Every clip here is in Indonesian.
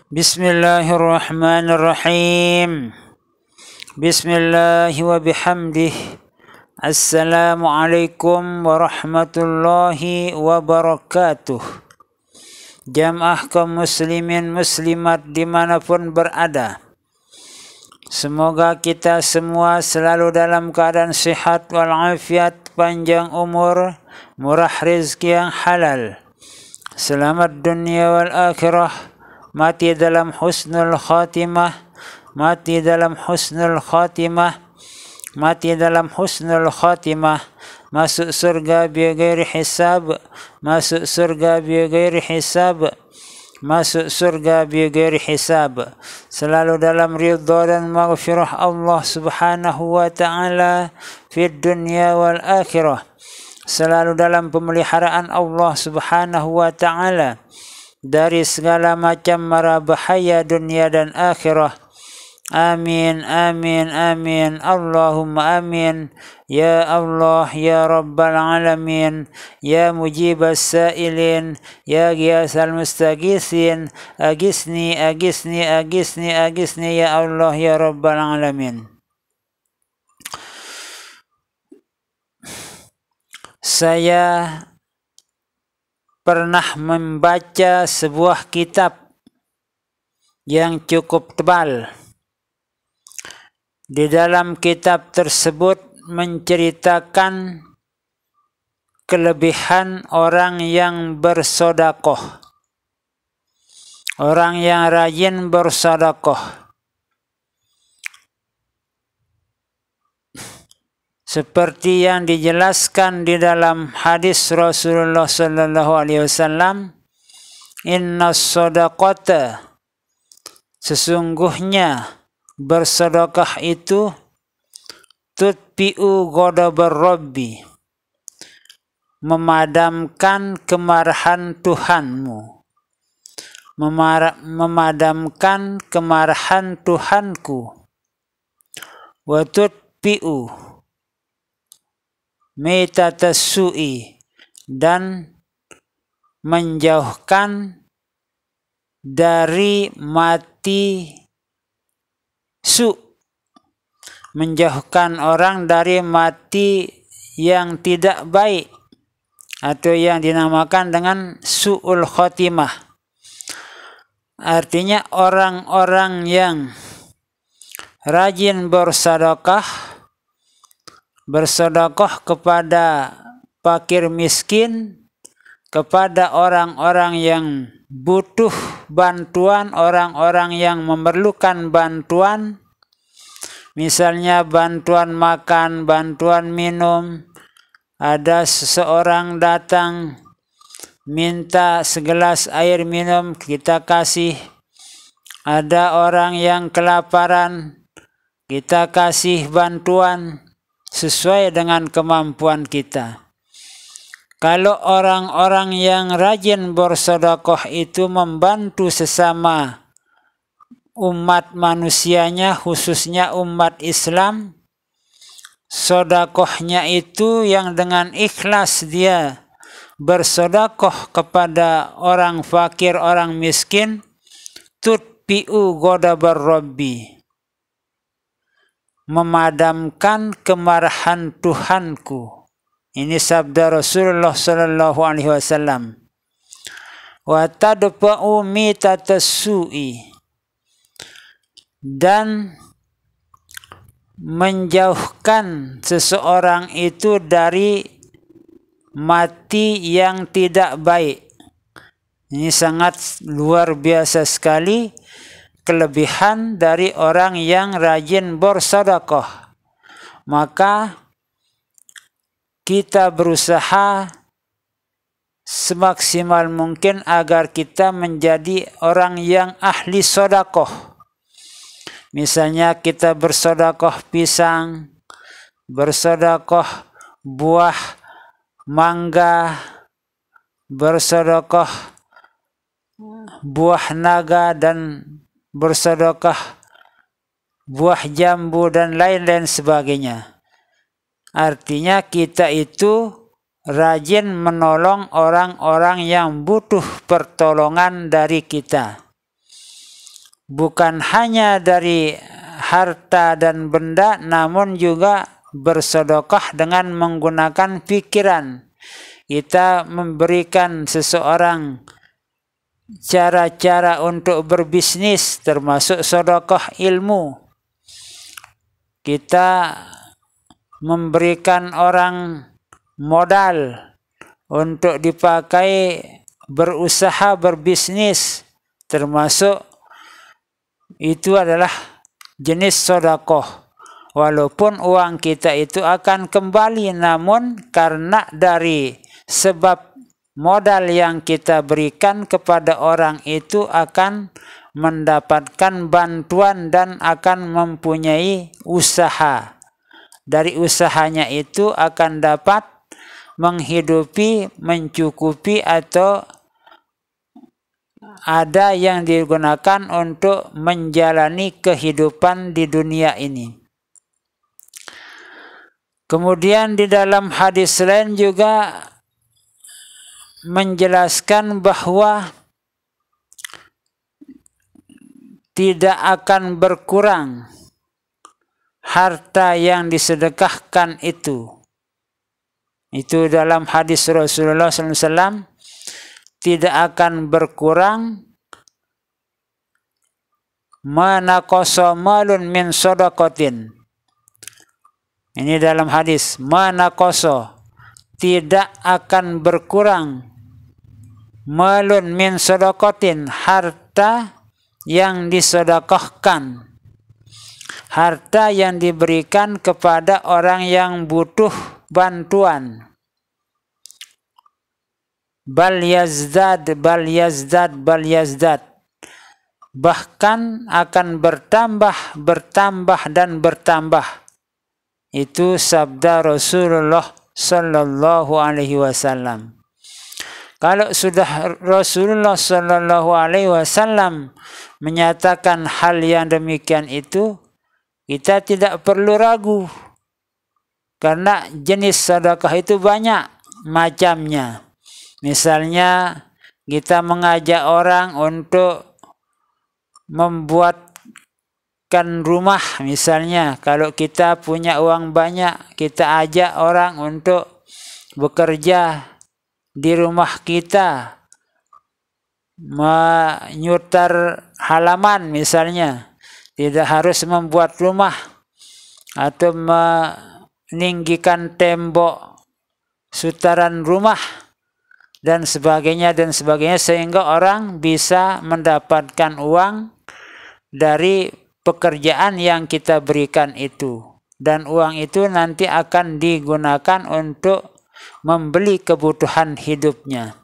Bismillahirrahmanirrahim. Bismillah wa bihamdih. Assalamualaikum warahmatullahi wabarakatuh. Jamaah kaum muslimin muslimat dimanapun berada, semoga kita semua selalu dalam keadaan sehat walafiat, panjang umur, murah rezeki yang halal, selamat dunia wal akhirah, mati dalam husnul khatimah, mati dalam husnul khatimah, mati dalam husnul khatimah, masuk surga bighairi hisab, masuk surga bighairi hisab, masuk surga bighairi hisab, selalu dalam ridha dan maghfirah Allah subhanahu wa ta'ala fid dunya wal akhirah, selalu dalam pemeliharaan Allah subhanahu wa ta'ala dari segala macam mara bahaya dunia dan akhirah. Amin, amin, amin. Allahumma amin. Ya Allah, ya Rabbal Alamin. Ya Mujibas Sa'ilin. Ya Ghiyasal Mustaghisin. Agisni, agisni, agisni, agisni. Ya Allah, ya Rabbal Alamin. Saya pernah membaca sebuah kitab yang cukup tebal. Di dalam kitab tersebut menceritakan kelebihan orang yang bersedekah, orang yang rajin bersedekah. Seperti yang dijelaskan di dalam hadis Rasulullah sallallahu alaihi wasallam, innas shadaqata, sesungguhnya bersedekah itu tutfi'u ghadabar rabbi, memadamkan kemarahan Tuhanmu, memadamkan kemarahan Tuhanku, wa tutfi'u mitatas su'i, dan menjauhkan dari mati su', menjauhkan orang dari mati yang tidak baik atau yang dinamakan dengan su'ul khotimah. Artinya orang-orang yang rajin bersedekah kepada fakir miskin, kepada orang-orang yang butuh bantuan, orang-orang yang memerlukan bantuan, misalnya bantuan makan, bantuan minum. Ada seseorang datang minta segelas air minum, kita kasih. Ada orang yang kelaparan, kita kasih bantuan sesuai dengan kemampuan kita. Kalau orang-orang yang rajin bersedekah itu membantu sesama umat manusianya, khususnya umat Islam, sedekahnya itu yang dengan ikhlas dia bersedekah kepada orang fakir, orang miskin, tutfi'u ghadabar rabbi, memadamkan kemarahan Tuhanku. Ini sabda Rasulullah sallallahu alaihi wasallam. Wa tadfa'u mitatas su'i, dan menjauhkan seseorang itu dari mati yang tidak baik. Ini sangat luar biasa sekali kelebihan dari orang yang rajin bersedekah. Maka kita berusaha semaksimal mungkin agar kita menjadi orang yang ahli sedekah. Misalnya kita bersedekah pisang, bersedekah buah mangga, bersedekah buah naga, dan bersedekah buah jambu dan lain-lain sebagainya. Artinya kita itu rajin menolong orang-orang yang butuh pertolongan dari kita. bukan hanya dari harta dan benda, namun juga bersedekah dengan menggunakan pikiran. Kita memberikan seseorang cara-cara untuk berbisnis, termasuk sedekah ilmu. Kita memberikan orang modal untuk dipakai berusaha berbisnis, termasuk itu adalah jenis sedekah. Walaupun uang kita itu akan kembali, namun karena dari sebab modal yang kita berikan kepada orang itu akan mendapatkan bantuan dan akan mempunyai usaha. Dari usahanya itu akan dapat menghidupi, mencukupi, atau ada yang digunakan untuk menjalani kehidupan di dunia ini. Kemudian di dalam hadis lain juga menjelaskan bahwa tidak akan berkurang harta yang disedekahkan itu. Itu dalam hadis Rasulullah SAW, tidak akan berkurang manaqasa malun min shadaqatin. Ini dalam hadis, manaqasa, tidak akan berkurang malun min shadaqatin, harta yang disedekahkan, harta yang diberikan kepada orang yang butuh bantuan. Bal yazdad, bal yazdad, bal yazdad, bahkan akan bertambah, bertambah, dan bertambah. Itu sabda Rasulullah Sallallahu Alaihi Wasallam. Kalau sudah Rasulullah Sallallahu Alaihi Wasallam menyatakan hal yang demikian itu, kita tidak perlu ragu, karena jenis sedekah itu banyak macamnya. Misalnya kita mengajak orang untuk membuatkan rumah, misalnya kalau kita punya uang banyak, kita ajak orang untuk bekerja di rumah kita, menyutar halaman misalnya, tidak harus membuat rumah atau meninggikan tembok sutaran rumah dan sebagainya, sehingga orang bisa mendapatkan uang dari pekerjaan yang kita berikan itu, dan uang itu nanti akan digunakan untuk membeli kebutuhan hidupnya.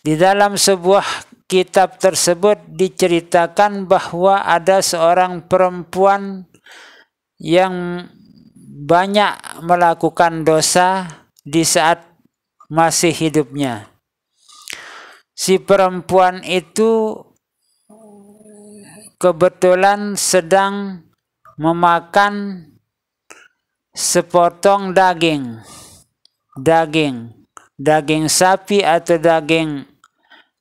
Di dalam sebuah kitab tersebut diceritakan bahwa ada seorang perempuan yang banyak melakukan dosa di saat masih hidupnya. Si perempuan itu kebetulan sedang memakan sepotong daging sapi atau daging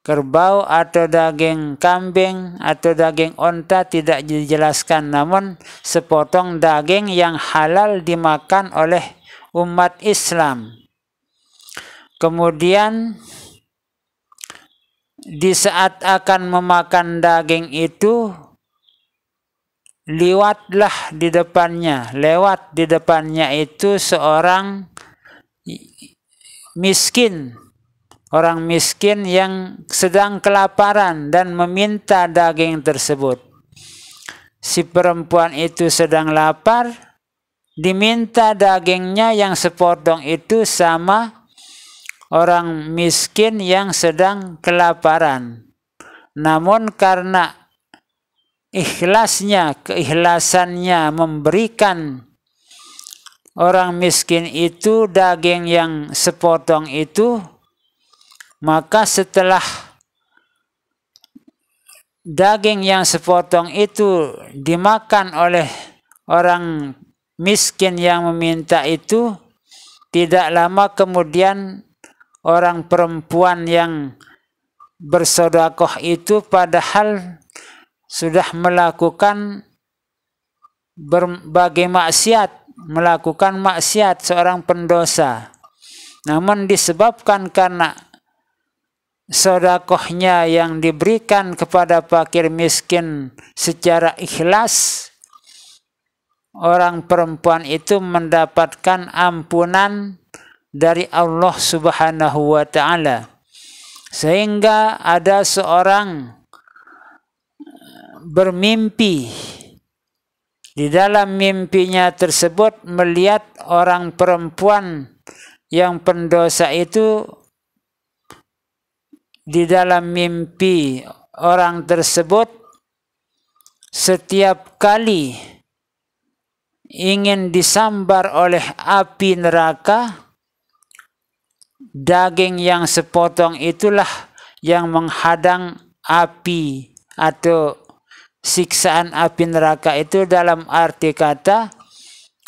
kerbau atau daging kambing atau daging onta, tidak dijelaskan, namun sepotong daging yang halal dimakan oleh umat Islam. Kemudian di saat akan memakan daging itu, lewat di depannya itu seorang miskin, orang miskin yang sedang kelaparan dan meminta daging tersebut. Si perempuan itu sedang lapar, diminta dagingnya yang sepotong itu sama orang miskin yang sedang kelaparan. Namun karena keikhlasannya memberikan orang miskin itu daging yang sepotong itu, maka setelah daging yang sepotong itu dimakan oleh orang miskin yang meminta itu, tidak lama kemudian orang perempuan yang bersedekah itu, padahal sudah melakukan berbagai maksiat, melakukan maksiat, seorang pendosa. Namun disebabkan karena sedekahnya yang diberikan kepada fakir miskin secara ikhlas, orang perempuan itu mendapatkan ampunan dari Allah Subhanahu wa ta'ala. Sehingga ada seorang bermimpi, di dalam mimpinya tersebut melihat orang perempuan yang pendosa itu. Di dalam mimpi orang tersebut setiap kali ingin disambar oleh api neraka, daging yang sepotong itulah yang menghadang api atau siksaan api neraka itu. Dalam arti kata,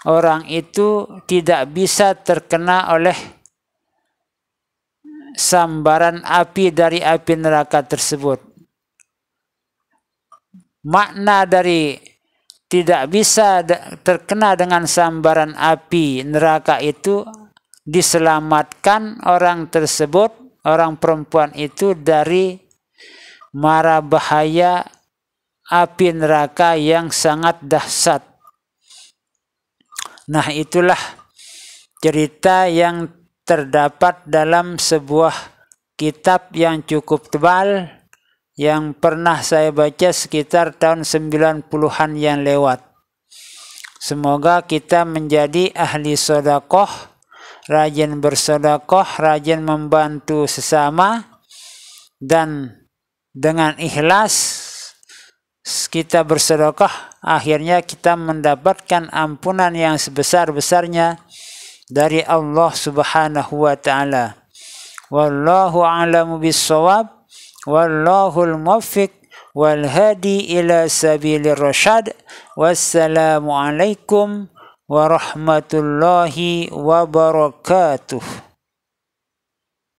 orang itu tidak bisa terkena oleh sambaran api dari api neraka tersebut. Makna dari tidak bisa terkena dengan sambaran api neraka itu, diselamatkan orang tersebut, orang perempuan itu, dari mara bahaya api neraka yang sangat dahsyat. Nah, itulah cerita yang terdapat dalam sebuah kitab yang cukup tebal yang pernah saya baca sekitar tahun 90-an yang lewat. Semoga kita menjadi ahli sedekah, rajin bersedekah, rajin membantu sesama, dan dengan ikhlas kita bersedekah, akhirnya kita mendapatkan ampunan yang sebesar-besarnya dari Allah Subhanahu wa ta'ala. Wallahu a'lamu bis-shawab, wallahul muwaffiq wal hadi ila sabilir rasyad. Wassalamu alaikum warahmatullahi wabarakatuh.